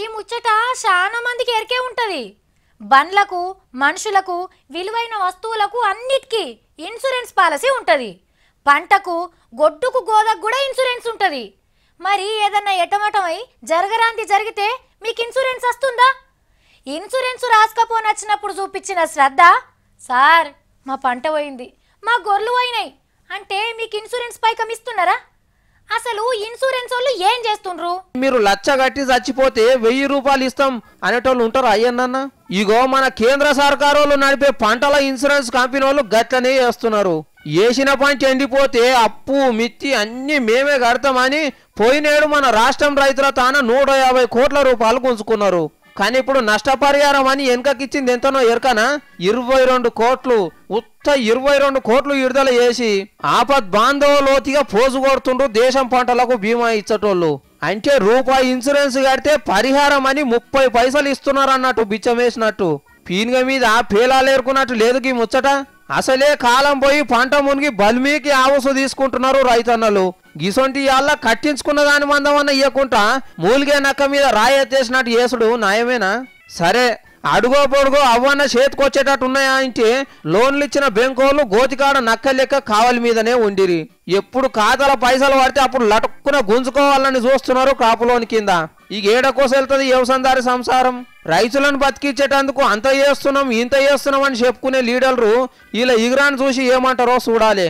ఈ ముచ్చట చాలా మందికి ఎరికే ఉంటది. బండ్లకు, మనుషులకు, విలువైన వస్తువులకు అన్నిటికీ ఇన్సూరెన్స్ పాలసీ ఉంటది. పంటకు, గొడ్డుకు, గోదకు కూడా ఇన్సూరెన్స్ ఉంటది. మరి ఏదన్నా ఎటమటమై జరగరాంది జరిగితే మీకు ఇన్సూరెన్స్ వస్తుందా? ఇన్సూరెన్స్ రాసుకపోనొచ్చినప్పుడు చూపించిన శ్రద్ధ, సార్ మా పంట పోయింది, మా గొర్రెలు పోయినాయి అంటే మీకు ఇన్సూరెన్స్ పైకం ఇస్తున్నారా? అసలు ఇన్సూరెన్స్ వాళ్ళు ఏం చేస్తుండ్రు? మీరు లచ్చ కట్టి చచ్చిపోతే 1000 రూపాయలు ఇస్తాం అనేటోళ్ళు ఉంటారు అయ్యన్న. ఇగో మన కేంద్ర సర్కారు నడిపే పంటల ఇన్సూరెన్స్ కంపెనీ వాళ్ళు గట్లనే చేస్తున్నారు. వేసిన పంట ఎండిపోతే అప్పు మిత్తి అన్ని మేమే కడతామని పోయినేడు మన రాష్ట్రం రైతుల తాన 150 కోట్ల రూపాయలు గుంజుకున్నారు. కానీ ఇప్పుడు నష్టపరిహారం అని వెనకకిచ్చింది ఎంతనో ఎరకనా? 22 కోట్లు. ఉత్త 22 కోట్లు విడుదల చేసి ఆపద్ బాంధవులోతిగా పోజు కొడుతుండ్రు దేశం పంటలకు బీమా ఇచ్చటోళ్ళు. అంటే రూపాయి ఇన్సూరెన్స్ కడితే పరిహారం అని 30 పైసలు ఇస్తున్నారు అన్నట్టు బిచ్చమేసినట్టు. పీనుగ మీద పేలాలేరుకున్నట్టు లేదు ఈ ముచ్చట. అసలే కాలం పోయి పంట మునిగి బల్మీకి ఆవుసు తీసుకుంటున్నారు రైతన్నలు. గిసొంటి వాళ్ళ కట్టించుకున్న దాని మందమన్న ఇయ్యకుండా మూలిగే నక్క మీద రాయెత్తేసినట్టు చేసుడు న్యాయమేనా? సరే అడుగో పొడుగో అవ్వన్న చేతికొచ్చేటట్టు ఉన్నాయా అంటే లోన్లు ఇచ్చిన బెంకోళ్ళు గోతికాడ నక్క లెక్క కావలి మీదనే ఉండిరి. ఎప్పుడు ఖాతాల పైసలు పడితే అప్పుడు లటుక్కున గుంజుకోవాలని చూస్తున్నారు కాపులోని కింద. ఈ ఏడకోసం వెళ్తుంది వ్యవసాయదారి సంసారం. రైతులను బతికించేటందుకు అంత చేస్తున్నాం ఇంత చేస్తున్నాం అని చెప్పుకునే లీడర్లు వీళ్ళ ఇగురాన్ని చూసి ఏమంటారో చూడాలి.